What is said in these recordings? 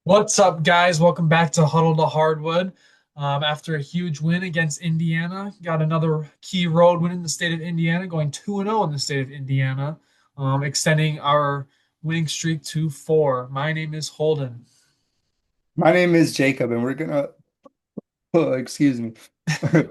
What's up, guys? Welcome back to Huddle to Hardwood. After a huge win against Indiana, got another key road win in the state of Indiana, going 2-0 in the state of Indiana, extending our winning streak to four. My name is Holden. My name is Jacob, and we're gonna, excuse me. We're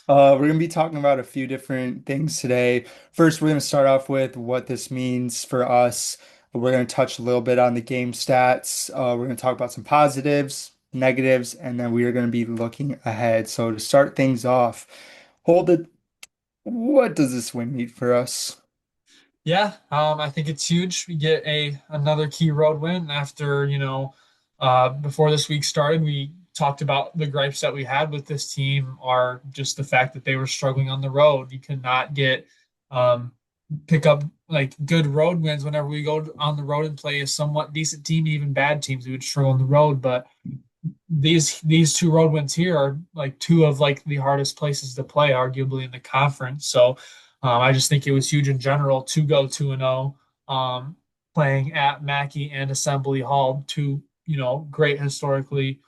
gonna be talking about a few different things today. First, we're gonna start off with what this means for us. We're gonna touch a little bit on the game stats. We're gonna talk about some positives, negatives, and then we are gonna be looking ahead. So to start things off, hold it. What does this win mean for us? Yeah, I think it's huge. We get a another key road win after, before this week started, we talked about the gripes that we had with this team are just the fact that they were struggling on the road. You could not get um, pick up like good road wins whenever we go on the road and play a somewhat decent team, even bad teams, we would struggle on the road. But these two road wins here are like two of like the hardest places to play, arguably in the conference. So I just think it was huge in general to go 2-0, playing at Mackey and Assembly Hall, two great historically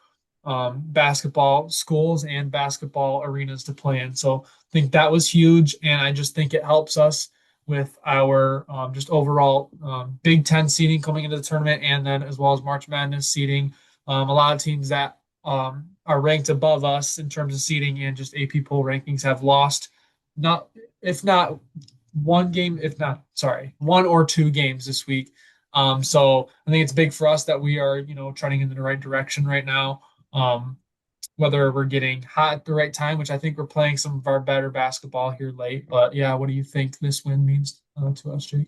basketball schools and basketball arenas to play in. So I think that was huge, and I just think it helps us with our just overall Big Ten seeding coming into the tournament, and then as well as March Madness seeding. A lot of teams that are ranked above us in terms of seeding and just AP poll rankings have lost, not if not one game, if not sorry, one or two games this week. So I think it's big for us that we are trending in the right direction right now. Um, whether we're getting hot at the right time, which I think we're playing some of our better basketball here late. But yeah, what do you think this win means to us, Jake?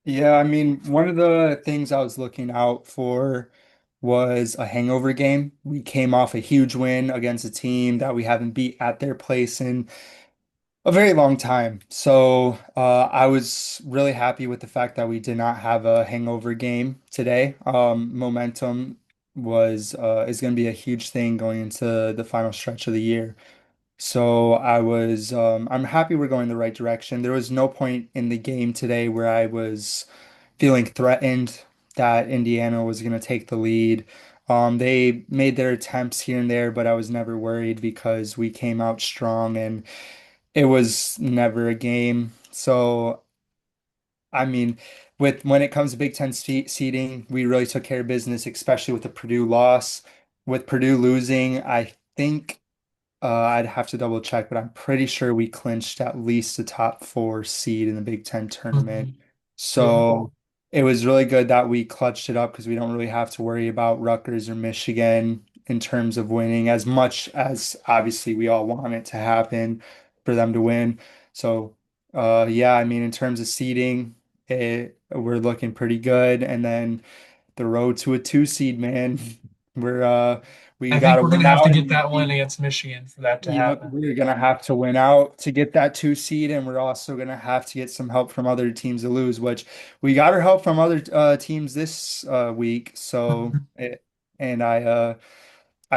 Yeah, I mean, one of the things I was looking out for was a hangover game. We came off a huge win against a team that we haven't beat at their place in a very long time. So I was really happy with the fact that we did not have a hangover game today. Momentum was is going to be a huge thing going into the final stretch of the year. So I'm happy we're going the right direction. There was no point in the game today where I was feeling threatened that Indiana was going to take the lead. They made their attempts here and there, but I was never worried because we came out strong and it was never a game. So, I mean, with when it comes to Big Ten seeding, we really took care of business, especially with the Purdue loss. With Purdue losing, I think. I'd have to double check, but I'm pretty sure we clinched at least the top four seed in the Big Ten tournament. Mhm. Yeah. So it was really good that we clutched it up because we don't really have to worry about Rutgers or Michigan in terms of winning as much as obviously we all want it to happen for them to win. So yeah, I mean in terms of seeding, we're looking pretty good. And then the road to a two seed, man. We're we I think gotta we're going win to have to out get and that win against Michigan for that to yep, happen. we're gonna have to win out to get that two seed, and we're also gonna have to get some help from other teams to lose, which we got our help from other teams this week. And I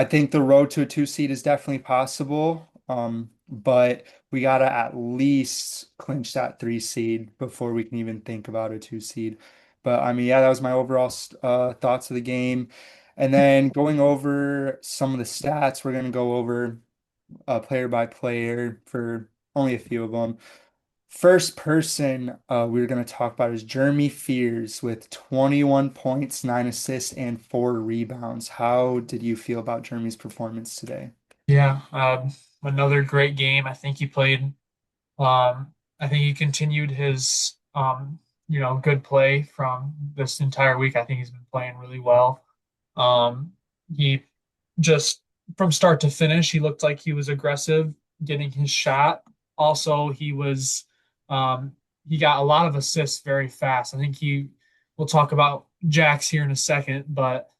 think the road to a two seed is definitely possible. But we gotta at least clinch that three seed before we can even think about a two seed. But I mean, yeah, that was my overall thoughts of the game. And then going over some of the stats, we're gonna go over player by player for only a few of them. First person we're going to talk about is Jeremy Fears with 21 points, 9 assists, and 4 rebounds. How did you feel about Jeremy's performance today? Yeah, another great game. I think he played. I think he continued his good play from this entire week. I think he's been playing really well. He just from start to finish, he looked like he was aggressive, getting his shot. Also, he got a lot of assists very fast. I think we'll talk about Jax here in a second, but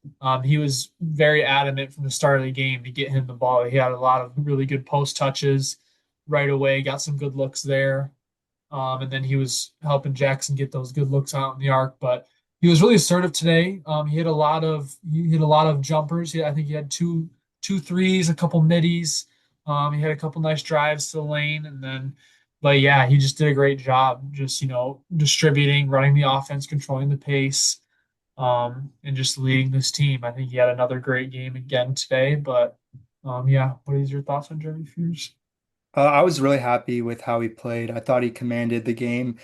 he was very adamant from the start of the game to get him the ball. He had a lot of really good post touches right away, got some good looks there. And then he was helping Jackson get those good looks out in the arc. But he was really assertive today. He hit a lot of jumpers. I think he had two threes, a couple middies. He had a couple nice drives to the lane, and then, but yeah, he just did a great job, just distributing, running the offense, controlling the pace. and just leading this team. I think he had another great game again today. But yeah, what is your thoughts on Jeremy Fears? I was really happy with how he played. I thought he commanded the game.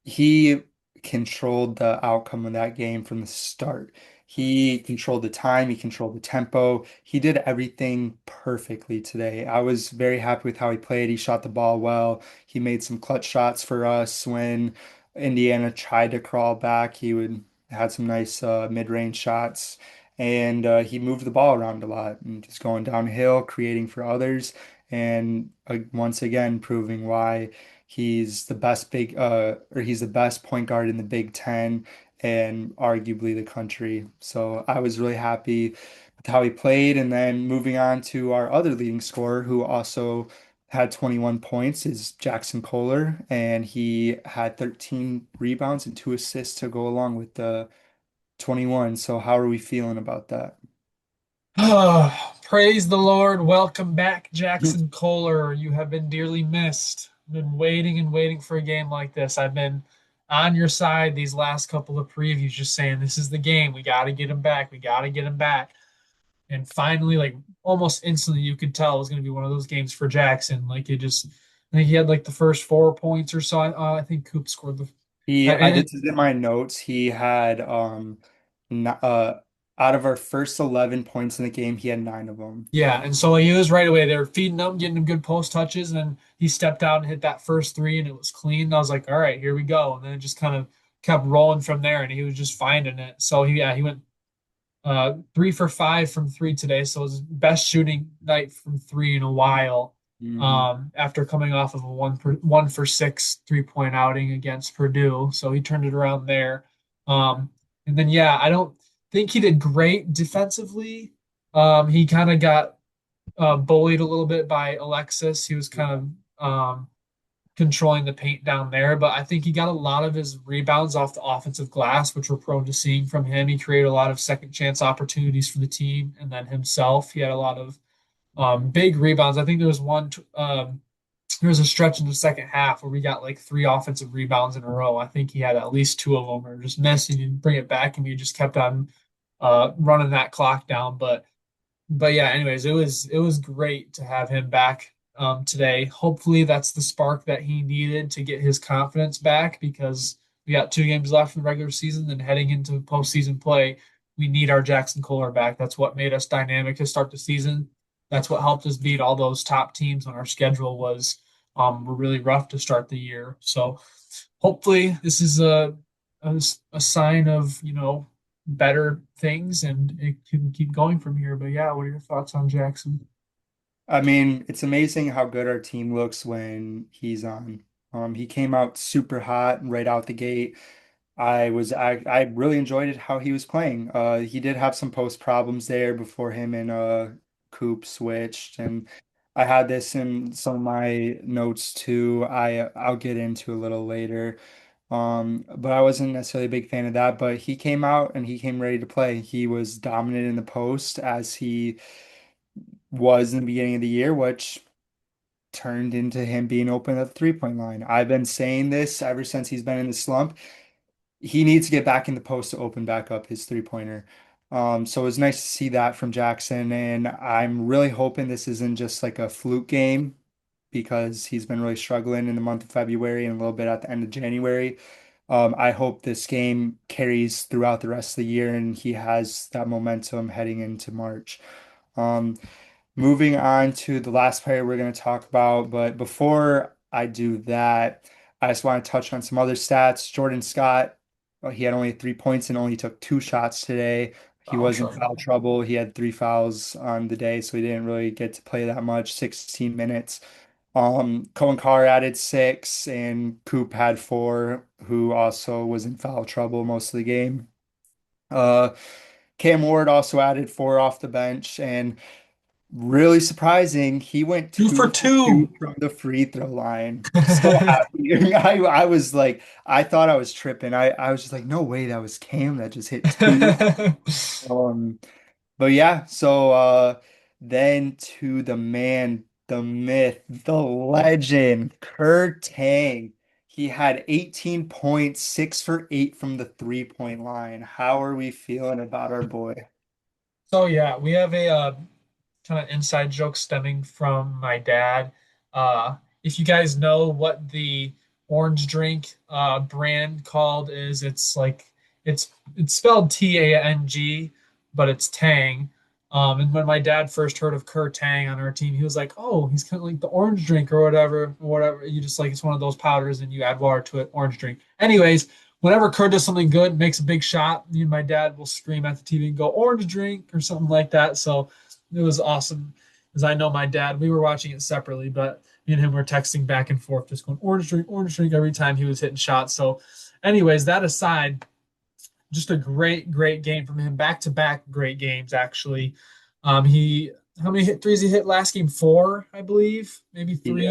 He controlled the outcome of that game from the start. He controlled the time, he controlled the tempo. He did everything perfectly today. I was very happy with how he played. He shot the ball well. He made some clutch shots for us when Indiana tried to crawl back. He would had some nice mid-range shots, and he moved the ball around a lot and just going downhill, creating for others, and once again proving why he's the best point guard in the Big Ten and arguably the country. So I was really happy with how he played. And then moving on to our other leading scorer, who also had 21 points, is Jackson Kohler, and he had 13 rebounds and 2 assists to go along with the 21. So how are we feeling about that? Praise the Lord. Welcome back, Jackson Kohler. You have been dearly missed. I've been waiting and waiting for a game like this. I've been on your side these last couple of previews, just saying this is the game. We got to get him back. We got to get him back. And finally, like almost instantly, you could tell it was going to be one of those games for Jackson. Like it just, I think he had like the first 4 points or so. I think Coop scored the, I and did see in my notes. He had n out of our first 11 points in the game, he had 9 of them. yeah, and so he was right away. They were feeding him, getting him good post touches, and then he stepped out and hit that first three, and it was clean. And I was like, all right, here we go. And then it just kind of kept rolling from there, and he was just finding it. So he went 3 for 5 from three today. So it was his best shooting night from three in a while. Hmm. After coming off of a 1 for 6 3-point outing against Purdue, so he turned it around there. And then yeah, I don't think he did great defensively. He kind of got bullied a little bit by Alexis. He was kind of controlling the paint down there, but I think he got a lot of his rebounds off the offensive glass, which we're prone to seeing from him. He created a lot of second chance opportunities for the team, and then himself, he had a lot of big rebounds. I think there was there was a stretch in the second half where we got like 3 offensive rebounds in a row. I think he had at least 2 of them, or just missed. He didn't bring it back, and he just kept on running that clock down. But yeah, anyways, it was great to have him back today. Hopefully, that's the spark that he needed to get his confidence back because we got 2 games left in the regular season. And heading into postseason play, we need our Jackson Kohler back. That's what made us dynamic to start the season. That's what helped us beat all those top teams when our schedule was were really rough to start the year. So hopefully, this is a sign of better things and it can keep going from here. But yeah, what are your thoughts on Jackson? I mean, it's amazing how good our team looks when he's on. He came out super hot right out the gate. I really enjoyed it how he was playing. He did have some post problems there before him and Coop switched, and I had this in some of my notes too. I'll get into a little later. But I wasn't necessarily a big fan of that. But he came out and he came ready to play. He was dominant in the post as he was in the beginning of the year, which turned into him being open at the 3-point line. I've been saying this ever since he's been in the slump. He needs to get back in the post to open back up his 3-pointer. So it was nice to see that from Jackson, and I'm really hoping this isn't just like a fluke game because he's been really struggling in the month of February and a little bit at the end of January. I hope this game carries throughout the rest of the year and he has that momentum heading into March. Um, Moving on to the last player we're going to talk about, but before I do that, I just want to touch on some other stats. Jordan Scott, he had only 3 points and only took 2 shots today. He Foul was in trouble. foul trouble. He had 3 fouls on the day, so he didn't really get to play that much, 16 minutes. Cohen Carr added 6, and Coop had 4, who also was in foul trouble most of the game. Uh, Cam Ward also added 4 off the bench, and really surprising, he went Two for 2 for 2 two. from the free throw line. So happy. I was like, I thought I was tripping. I was just like, no way, that was Cam that just hit 2. Um, but yeah, so then to the man, the myth, the legend, Kurt Tang. He had 18 points, 6 for 8 from the 3-point line. How are we feeling about our boy? So yeah, we have a kind of inside joke stemming from my dad. If you guys know what the orange drink brand called is, it's spelled Tang, but it's Tang. And when my dad first heard of Kerr Tang on our team, he was like, "Oh, he's kind of like the orange drink or whatever, whatever. You just like it's one of those powders and you add water to it, orange drink." Anyways, whenever Kerr does something good, makes a big shot, me and my dad will scream at the TV and go orange drink or something like that. So it was awesome because I know my dad, we were watching it separately, but me and him were texting back and forth, just going orange drink every time he was hitting shots. So, anyways, that aside, just a great game from him. Back to back great games, actually. He, how many hit threes he hit last game? Four, I believe, maybe Yeah, three.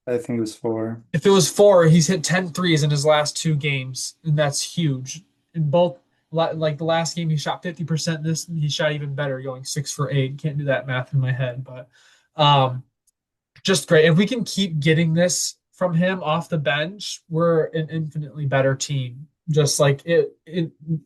I think it was 4. If it was four, he's hit 10 threes in his last two games, and that's huge. In both, like the last game, he shot 50%. This, he shot even better, going 6 for 8. Can't do that math in my head, but um, just great. If we can keep getting this from him off the bench, we're an infinitely better team. Just like it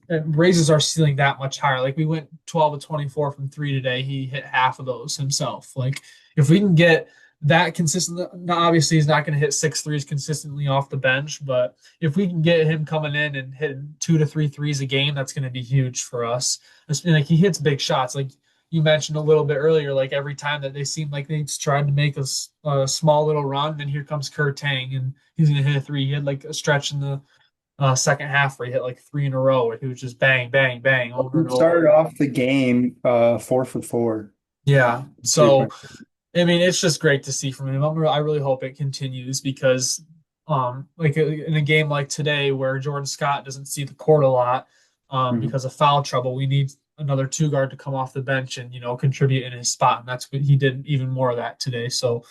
raises our ceiling that much higher. Like we went 12 to 24 from three today. He hit half of those himself. Like if we can get that consistent, now obviously he's not going to hit 6 threes consistently off the bench, but if we can get him coming in and hitting 2 to 3 threes a game, that's going to be huge for us. Like he hits big shots. Like you mentioned a little bit earlier, like every time that they seem like they tried to make a small little run, and here comes Kerr Tang, and he's going to hit a three. He had like a stretch in the second half where he hit like three in a row, where he was just bang, bang, bang over We and started over. off the game 4 for 4. Yeah. So, 3-point. I mean, it's just great to see from him. I really hope it continues because, like in a game like today where Jordan Scott doesn't see the court a lot, Mhm. because of foul trouble, we need another two guard to come off the bench and contribute in his spot, and that's what he did even more of that today. So,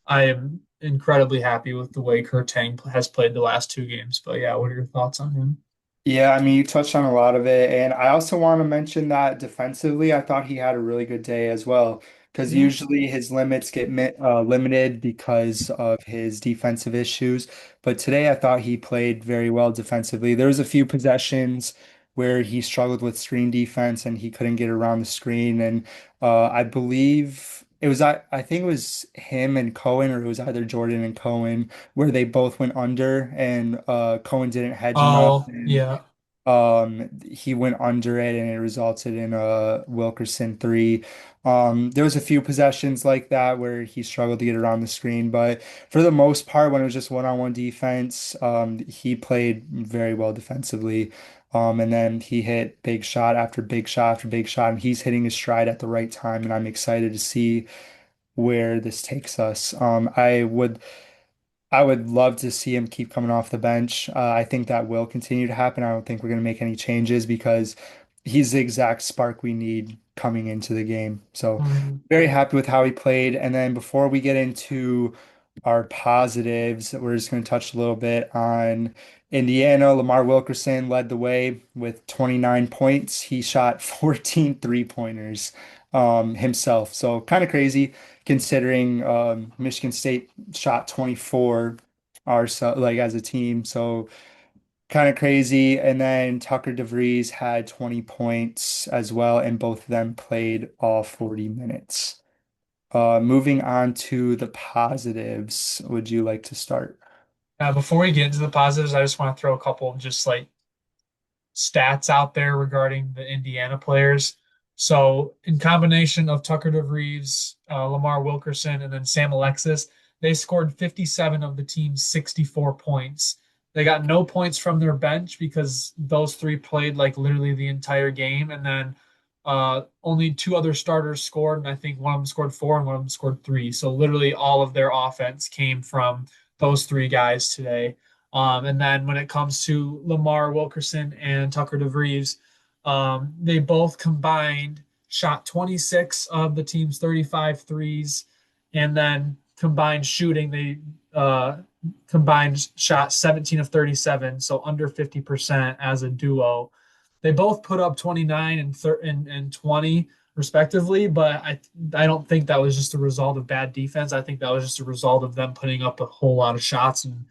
I am incredibly happy with the way Kurt Tang has played the last two games. But yeah, what are your thoughts on him? Yeah, I mean, you touched on a lot of it. And I also want to mention that defensively, I thought he had a really good day as well. Because Yeah. usually his limits get limited because of his defensive issues. But today I thought he played very well defensively. There was a few possessions where he struggled with screen defense and he couldn't get around the screen. And I believe I think it was him and Cohen, or it was either Jordan and Cohen, where they both went under and Cohen didn't hedge enough. Oh, yeah. He went under it and it resulted in a Wilkerson three. There was a few possessions like that where he struggled to get around the screen, but for the most part, when it was just one-on-one defense, he played very well defensively. And then he hit big shot after big shot after big shot, and he's hitting his stride at the right time, and I'm excited to see where this takes us. I would love to see him keep coming off the bench. I think that will continue to happen. I don't think we're going to make any changes because he's the exact spark we need coming into the game. So, Mhm. very happy with how he played. And then before we get into our positives, we're just going to touch a little bit on Indiana. Lamar Wilkerson led the way with 29 points. He shot 14 three-pointers himself. So, kind of crazy considering Michigan State shot 24 like as a team. So kind of crazy. And then Tucker DeVries had 20 points as well, and both of them played all 40 minutes. Moving on to the positives, would you like to start? Before we get into the positives, I just want to throw a couple of just like stats out there regarding the Indiana players. So, in combination of Tucker DeVries, Lamar Wilkerson, and then Sam Alexis, they scored 57 of the team's 64 points. They got no points from their bench because those three played like literally the entire game. And then only two other starters scored, and I think one of them scored four and one of them scored three. So, literally all of their offense came from those three guys today. And then when it comes to Lamar Wilkerson and Tucker DeVries, they both combined shot 26 of the team's 35 threes, and then combined shooting, they combined shot 17 of 37, so under 50% as a duo. They both put up 29 and 20 respectively, but I don't think that was just a result of bad defense. I think that was just a result of them putting up a whole lot of shots and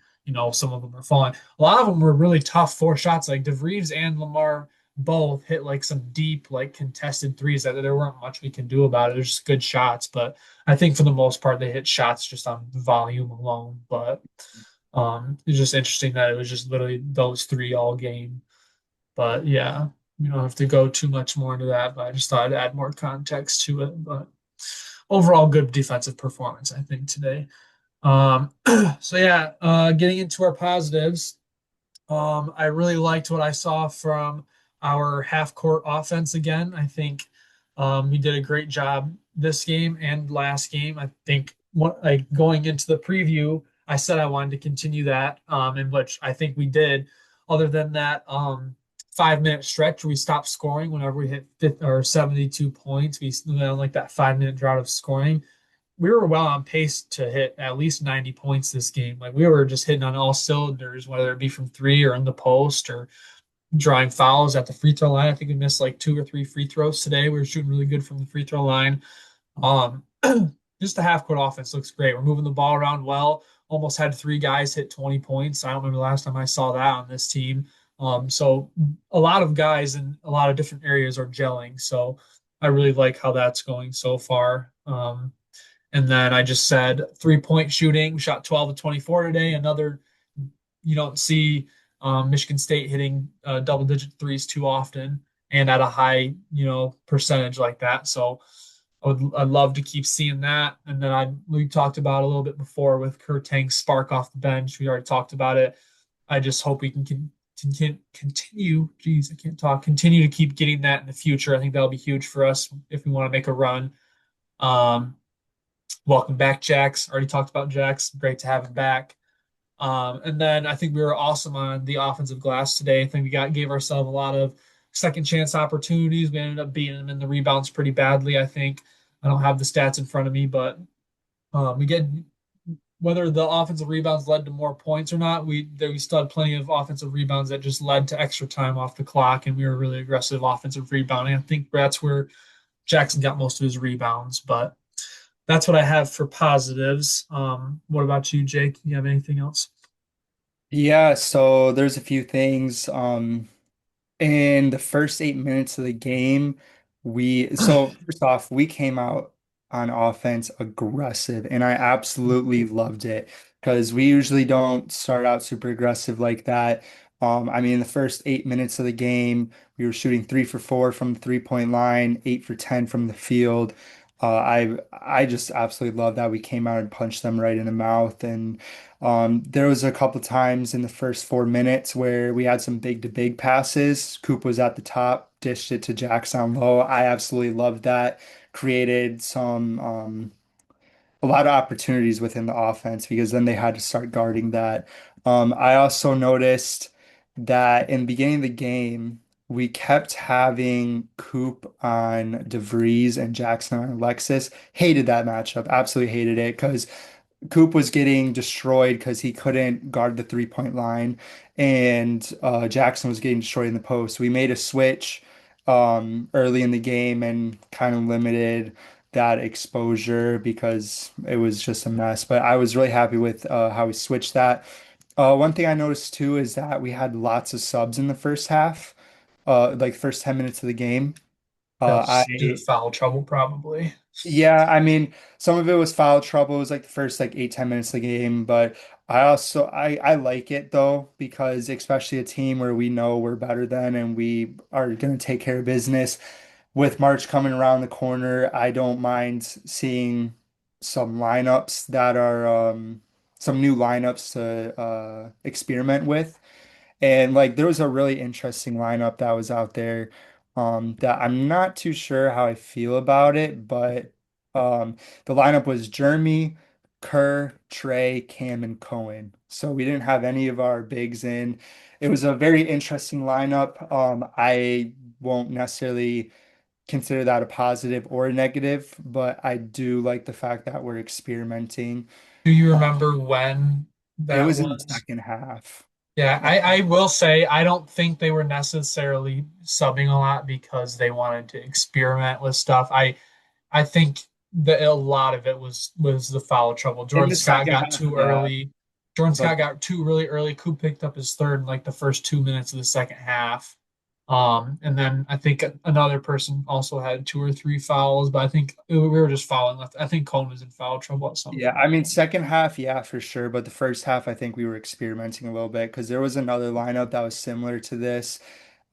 some of them are falling. A lot of them were really tough four shots. Like DeVries and Lamar both hit like some deep, like contested threes that there weren't much we can do about it. They're just good shots, but I think for the most part they hit shots just on volume alone. But it's just interesting that it was just literally those three all game. But yeah, we don't have to go too much more into that. But I just thought I'd add more context to it. But overall, good defensive performance, I think, today. Um, so yeah, getting into our positives. I really liked what I saw from our half court offense again. I think we did a great job this game and last game. I think what like going into the preview, I said I wanted to continue that, in which I think we did. Other than that, 5 minute stretch, we stopped scoring whenever we hit 50, or 72 points. We went on like that 5 minute drought of scoring. We were well on pace to hit at least 90 points this game. Like we were just hitting on all cylinders, whether it be from three or in the post or drawing fouls at the free throw line. I think we missed like two or three free throws today. We were shooting really good from the free throw line. Um, just the half court offense looks great. We're moving the ball around well. Almost had three guys hit 20 points. I don't remember the last time I saw that on this team. So a lot of guys in a lot of different areas are gelling. So I really like how that's going so far. And then I just said 3 point shooting. We shot 12 to 24 today. Another, you don't see Michigan State hitting double digit threes too often and at a high, percentage like that. So I'd love to keep seeing that. And then we talked about a little bit before with Kurtang's spark off the bench. We already talked about it. I just hope we can continue. Geez, I can't talk. Continue to keep getting that in the future. I think that'll be huge for us if we want to make a run. Um, Welcome back, Jax. Already talked about Jax. Great to have him back. And then I think we were awesome on the offensive glass today. I think we gave ourselves a lot of second chance opportunities. We ended up beating them in the rebounds pretty badly, I think. I don't have the stats in front of me, but we get whether the offensive rebounds led to more points or not, we still had plenty of offensive rebounds that just led to extra time off the clock, and we were really aggressive offensive rebounding. I think that's where Jackson got most of his rebounds, but that's what I have for positives. What about you, Jake? Do you have anything else? Yeah, so there's a few things. In the first 8 minutes of the game, so first off, we came out on offense aggressive, and I absolutely loved it because we usually don't start out super aggressive like that. I mean, in the first 8 minutes of the game, we were shooting 3 for 4 from the 3 point line, 8 for 10 from the field. I just absolutely love that we came out and punched them right in the mouth, and there was a couple times in the first 4 minutes where we had some big to big passes. Coop was at the top, dished it to Jackson low. I absolutely loved that. Created a lot of opportunities within the offense because then they had to start guarding that. I also noticed that in the beginning of the game, we kept having Coop on DeVries and Jackson on Alexis. Hated that matchup. Absolutely hated it because Coop was getting destroyed because he couldn't guard the 3 point line, and Jackson was getting destroyed in the post. We made a switch early in the game and kind of limited that exposure because it was just a mess. But I was really happy with how we switched that. One thing I noticed too is that we had lots of subs in the first half, like first 10 minutes of the game. Yes, due to I foul trouble, probably. Yeah, I mean, some of it was foul trouble. It was like the first like 8, 10 minutes of the game, but I like it though because especially a team where we know we're better than and we are going to take care of business. With March coming around the corner, I don't mind seeing some lineups that are some new lineups to experiment with. And like there was a really interesting lineup that was out there that I'm not too sure how I feel about it, but the lineup was Jeremy, Kerr, Trey, Cam, and Cohen. So we didn't have any of our bigs in. It was a very interesting lineup. I won't necessarily consider that a positive or a negative, but I do like the fact that we're experimenting. Do you remember when It that was in the was? second half. Yeah, I will say I don't think they were necessarily subbing a lot because they wanted to experiment with stuff. I think that a lot of it was the foul trouble. In Jordan the Scott second got half, too yeah. early. Jordan but Scott got two really early. Coop picked up his third in like the first 2 minutes of the second half. And then I think another person also had two or three fouls, but I think we were just fouling left. I think Cone was in foul trouble at some yeah, point. I mean, second half, yeah, for sure. But the first half, I think we were experimenting a little bit because there was another lineup that was similar to this.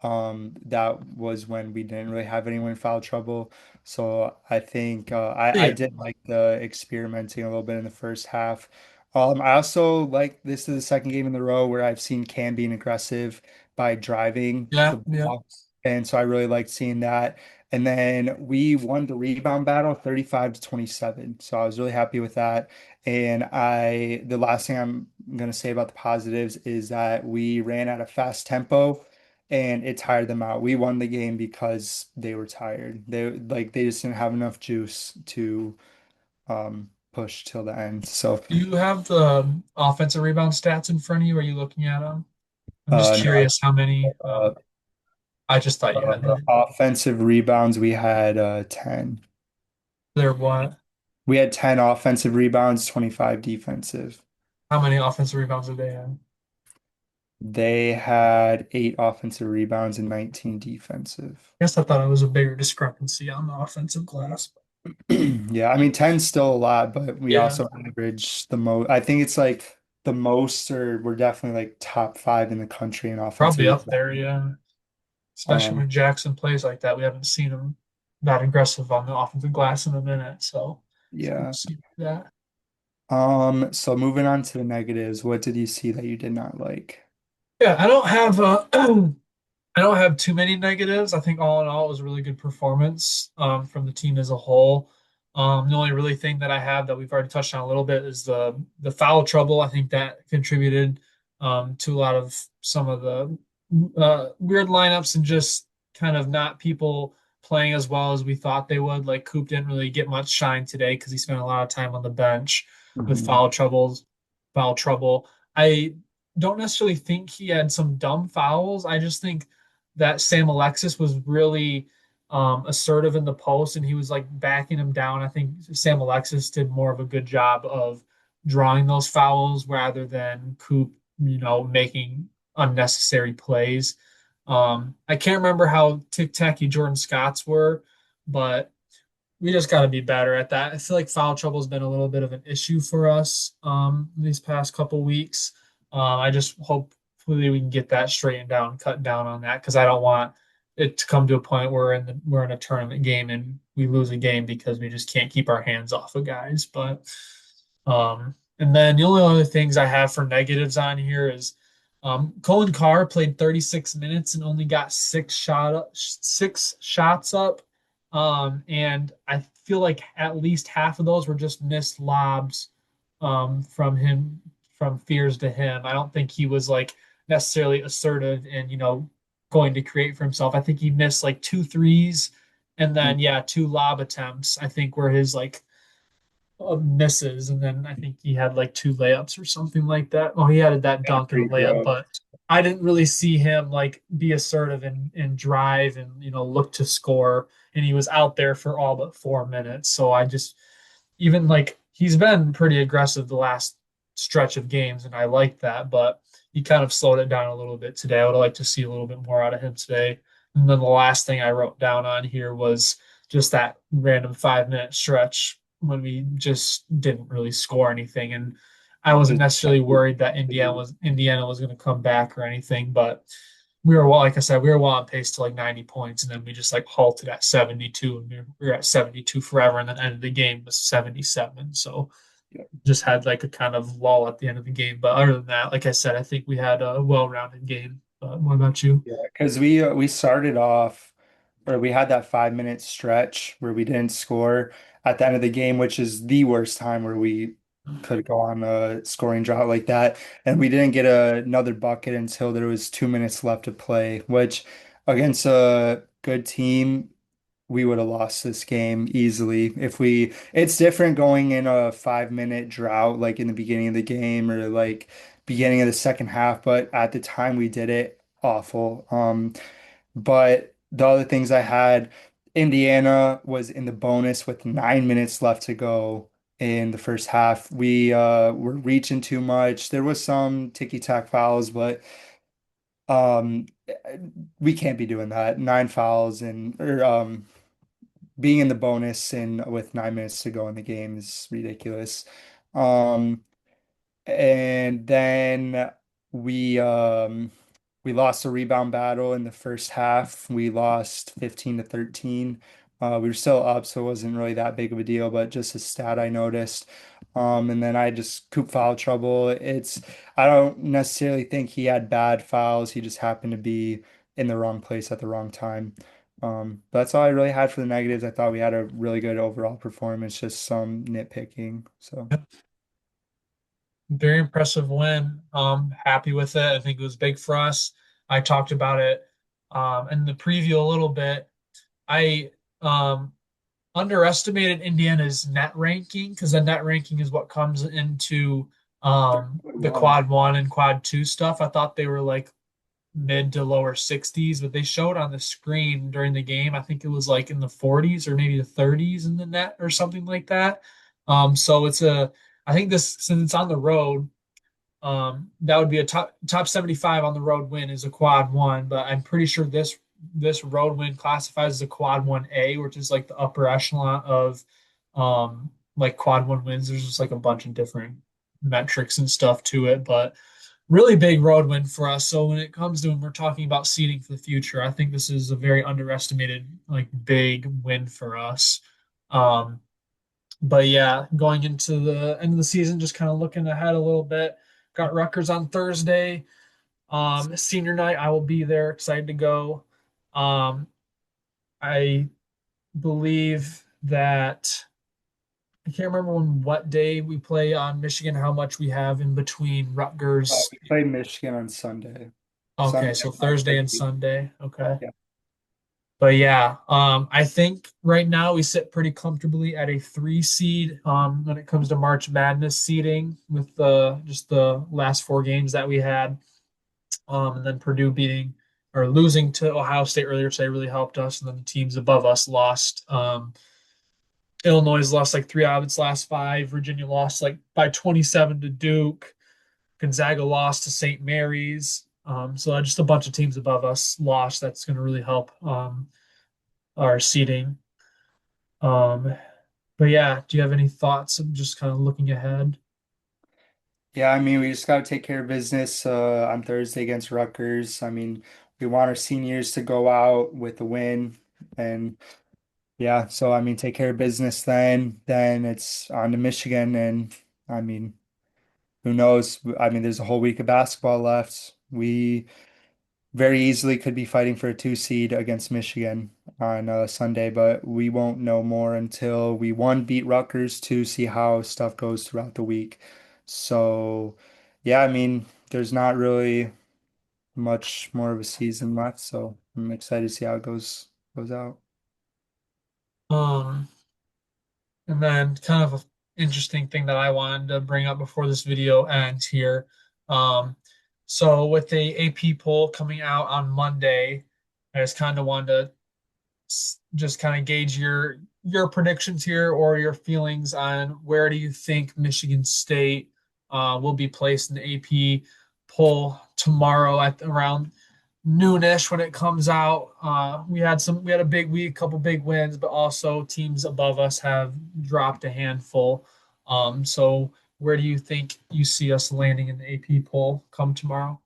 That was when we didn't really have anyone in foul trouble. So I think I Yeah, did like the experimenting a little bit in the first half. I also like this is the second game in a row where I've seen Cam being aggressive by driving yeah, the yeah. ball. And so I really liked seeing that. And then we won the rebound battle 35 to 27. So I was really happy with that. And the last thing I'm going to say about the positives is that we ran at a fast tempo and it tired them out. We won the game because they were tired. They just didn't have enough juice to push till the end. So Do you have the offensive rebound stats in front of you? Are you looking at them? I'm just no, curious how many. uh, I just thought you had them. offensive rebounds we had 10. They're what? We had 10 offensive rebounds, 25 defensive. How many offensive rebounds did they have? They had 8 offensive rebounds and 19 defensive. I guess I thought it was a bigger discrepancy on the offensive glass. Yeah, I mean 10's still a lot, but we Yeah, also average the most. I think it's like the most, or we're definitely like top 5 in the country in offensive probably up rebound. there. Yeah, especially Um, when Jackson plays like that. We haven't seen him that aggressive on the offensive glass in a minute, so it's good yeah. to see that. So moving on to the negatives, what did you see that you did not like? Yeah, I don't have I don't have too many negatives. I think all in all, it was a really good performance from the team as a whole. The only really thing that I have that we've already touched on a little bit is the foul trouble. I think that contributed to a lot of some of the weird lineups and just kind of not people playing as well as we thought they would. Like Coop didn't really get much shine today because he spent a lot of time on the bench with Mhm. foul trouble. I don't necessarily think he had some dumb fouls. I just think that Sam Alexis was really assertive in the post and he was like backing him down. I think Sam Alexis did more of a good job of drawing those fouls rather than Coop, making unnecessary plays. I can't remember how tic-tacky Jordan Scott's were, but we just got to be better at that. I feel like foul trouble has been a little bit of an issue for us these past couple weeks. I just hopefully we can get that straightened down, cut down on that because I don't want it to come to a point where we're in a tournament game and we lose a game because we just can't keep our hands off of guys. But and then the only other things I have for negatives on here is Colin Carr played 36 minutes and only got six shots up. And I feel like at least half of those were just missed lobs from him, from fears to him. I don't think he was like necessarily assertive and, going to create for himself. I think he missed like two threes and then, yeah, two lob attempts, I think were his like misses, and then I think he had like two layups or something like that. Oh, he added that Yeah, dunk and a free layup, throw. but I didn't really see him like be assertive and drive and look to score. And he was out there for all but 4 minutes. So I just even like he's been pretty aggressive the last stretch of games, and I like that, but he kind of slowed it down a little bit today. I would like to see a little bit more out of him today. And then the last thing I wrote down on here was just that random 5 minute stretch when we just didn't really score anything. And I wasn't necessarily worried that Indiana was going to come back or anything, but we were well, like I said, we were well on pace to like 90 points, and then we just like halted at 72, and we were at 72 forever, and then ended the game with 77. So just had like a kind of lull at the end of the game. But other than that, like I said, I think we had a well-rounded game. What about you? Yeah, because we started off, or we had that 5 minute stretch where we didn't score at the end of the game, which is the worst time where we could go on a scoring drought like that. And we didn't get another bucket until there was 2 minutes left to play, which against a good team, we would have lost this game easily. It's different going in a 5 minute drought, like in the beginning of the game or like beginning of the second half, but at the time we did it awful. But the other things I had, Indiana was in the bonus with 9 minutes left to go. in the first half. We were reaching too much. There was some ticky-tack fouls, but um we can't be doing that. Nine fouls and or being in the bonus and with 9 minutes to go in the game is ridiculous. Um and then we um we lost a rebound battle in the first half. We lost 15 to 13. We were still up, so it wasn't really that big of a deal, but just a stat I noticed. And then I just coop foul trouble. I don't necessarily think he had bad fouls. He just happened to be in the wrong place at the wrong time. But that's all I really had for the negatives. I thought we had a really good overall performance, just some nitpicking. So. Very impressive win. Happy with it. I think it was big for us. I talked about it in the preview a little bit. I um, underestimated Indiana's net ranking because the net ranking is what comes into the One. quad one and quad two stuff. I thought they were like mid to lower 60s, but they showed on the screen during the game. I think it was like in the 40s or maybe the 30s in the net or something like that. So I think this, since it's on the road, that would be a top 75 on the road win is a quad one, but I'm pretty sure this road win classifies as a quad 1A, which is like the upper echelon of like quad one wins. There's just like a bunch of different metrics and stuff to it, but really big road win for us. So when it comes to when we're talking about seeding for the future, I think this is a very underestimated, like big win for us. Um, but yeah, going into the end of the season, just kind of looking ahead a little bit. Got Rutgers on Thursday. Senior night, I will be there, excited to go. Um, I believe that I can't remember what day we play on Michigan, how much we have in between Rutgers. We play Michigan on Sunday. Okay, Sunday so at Thursday and 5:30. Sunday. Okay. Yeah. But yeah, I think right now we sit pretty comfortably at a 3 seed when it comes to March Madness seeding with just the last 4 games that we had. And then Purdue beating or losing to Ohio State earlier today really helped us. And then the teams above us lost. Illinois lost like 3 out of its last 5. Virginia lost like by 27 to Duke. Gonzaga lost to St. Mary's. So just a bunch of teams above us lost. That's going to really help our seeding. Um, but yeah, do you have any thoughts of just kind of looking ahead? Yeah, I mean, we just got to take care of business on Thursday against Rutgers. I mean, we want our seniors to go out with a win. And yeah, so I mean, take care of business then. Then it's on to Michigan. And I mean, who knows? I mean, there's a whole week of basketball left. We very easily could be fighting for a 2 seed against Michigan on Sunday, but we won't know more until we one beat Rutgers to see how stuff goes throughout the week. So, yeah, I mean, there's not really much more of a season left, so I'm excited to see how it goes out. Um, And then kind of an interesting thing that I wanted to bring up before this video ends here. Um, so with the AP poll coming out on Monday, I just kind of wanted to just kind of gauge your predictions here or your feelings on where do you think Michigan State will be placed in the AP poll tomorrow at around noonish when it comes out. We had a big week, couple big wins, but also teams above us have dropped a handful. So where do you think you see us landing in the AP poll come tomorrow?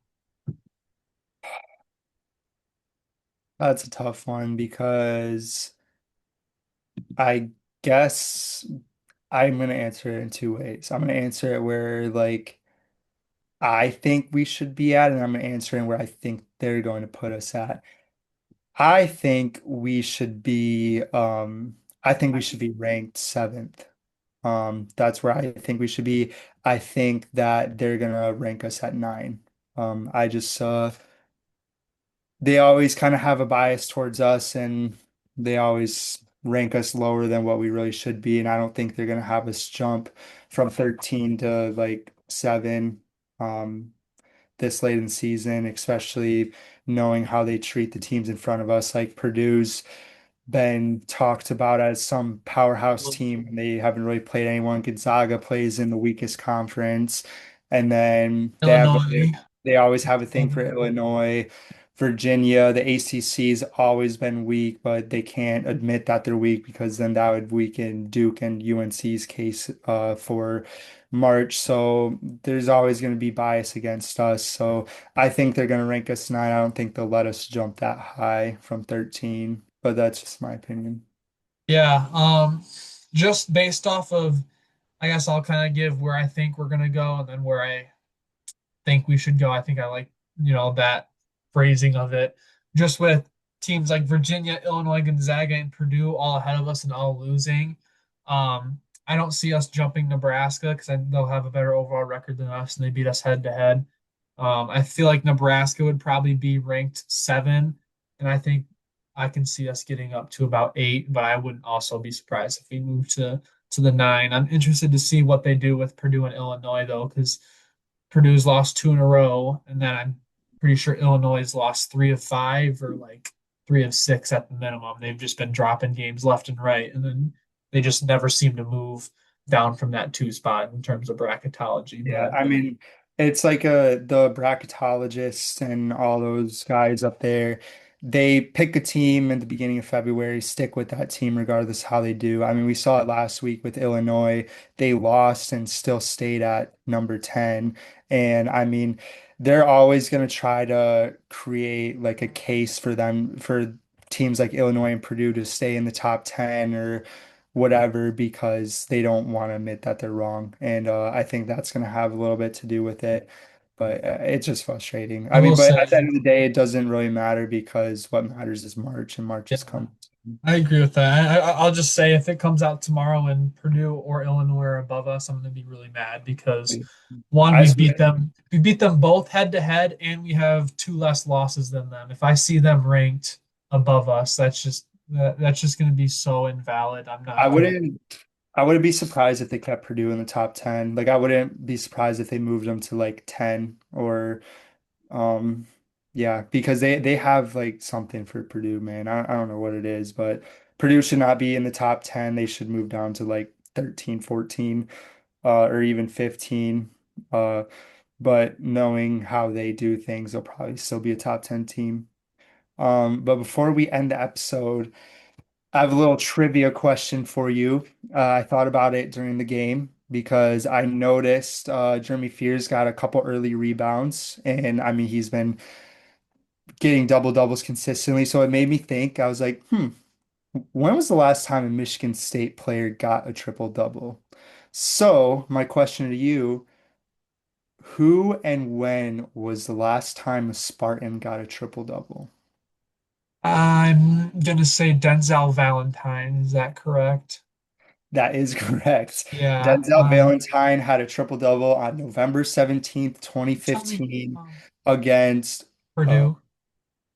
That's a tough one because I guess I'm gonna answer it in two ways. I'm gonna answer it where like I think we should be at, and I'm answering where I think they're going to put us at. I think we should be I think we should be ranked seventh. That's where I think we should be. I think that they're gonna rank us at nine. I just they always kind of have a bias towards us and they always rank us lower than what we really should be. And I don't think they're gonna have us jump from 13 to like 7. Um, this late in the season, especially knowing how they treat the teams in front of us. Like Purdue's been talked about as some powerhouse team, and they haven't really played anyone. Gonzaga plays in the weakest conference, and then Illinois. they always have a thing for Illinois. Virginia, the ACC's always been weak, but they can't admit that they're weak because then that would weaken Duke and UNC's case for March. So there's always going to be bias against us. So I think they're going to rank us 9. I don't think they'll let us jump that high from 13, but that's just my opinion. Yeah, just based off of, I guess I'll kind of give where I think we're gonna go and then where I think we should go. I think I like, that phrasing of it. Just with teams like Virginia, Illinois, Gonzaga, and Purdue all ahead of us and all losing. I don't see us jumping Nebraska because they'll have a better overall record than us and they beat us head to head. I feel like Nebraska would probably be ranked 7, and I think I can see us getting up to about 8, but I wouldn't also be surprised if we move to the 9. I'm interested to see what they do with Purdue and Illinois though, because Purdue's lost 2 in a row, and then I'm pretty sure Illinois has lost 3 of 5 or like 3 of 6 at the minimum. They've just been dropping games left and right, and then they just never seem to move down from that 2 spot in terms of bracketology. Yeah, But I mean, it's like the bracketologists and all those guys up there. They pick a team in the beginning of February, stick with that team regardless how they do. I mean, we saw it last week with Illinois. They lost and still stayed at number 10. And I mean, they're always going to try to create like a case for them for teams like Illinois and Purdue to stay in the top 10 or whatever because they don't want to admit that they're wrong. And I think that's going to have a little bit to do with it. But it's just frustrating. I I mean, will but say, at the end of the day, it doesn't really matter because what matters is March, and March yeah, is coming. I agree with that. I'll just say if it comes out tomorrow and Purdue or Illinois are above us, I'm going to be really mad because one, I we just, beat them. We beat them both head to head, and we have 2 less losses than them. If I see them ranked above us, that's just going to be so invalid. I'm I not going to. wouldn't I wouldn't be surprised if they kept Purdue in the top 10. Like I wouldn't be surprised if they moved them to like 10 or Um, yeah, because they have like something for Purdue, man. I don't know what it is, but Purdue should not be in the top 10. They should move down to like 13, 14, or even 15. Uh, but knowing how they do things, they'll probably still be a top 10 team. But before we end the episode, I have a little trivia question for you. I thought about it during the game because I noticed Jeremy Fears got a couple early rebounds, and I mean he's been getting double doubles consistently. So it made me think, I was like, when was the last time a Michigan State player got a triple double? So my question to you, who and when was the last time a Spartan got a triple double? I'm going to say Denzel Valentine. Is that correct? That is correct. Yeah. Denzel Valentine had a triple double on November 17th, Tell me. 2015 against Purdue.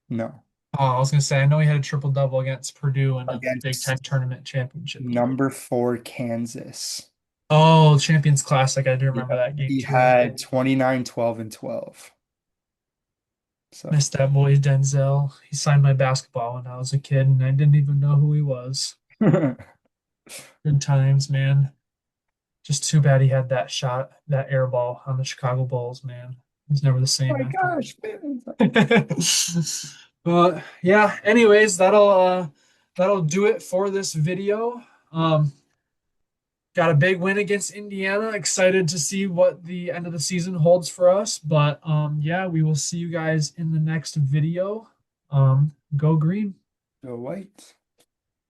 no, Oh, I was going to say, I know he had a triple double against Purdue in a Big Ten against tournament championship game. number 4 Kansas. Oh, Champions Classic. I do remember Yep. that game He too. had 29, 12, and 12. So, Missed that boy Denzel. He signed my basketball when I was a kid, and I didn't even know who he was. oh Good times, man. Just too bad he had that shot, that air ball on the Chicago Bulls, man. He's never the same my after gosh, man. that. But yeah, anyways, that'll do it for this video. Um, got a big win against Indiana. Excited to see what the end of the season holds for us. But yeah, we will see you guys in the next video. Go green. Go white.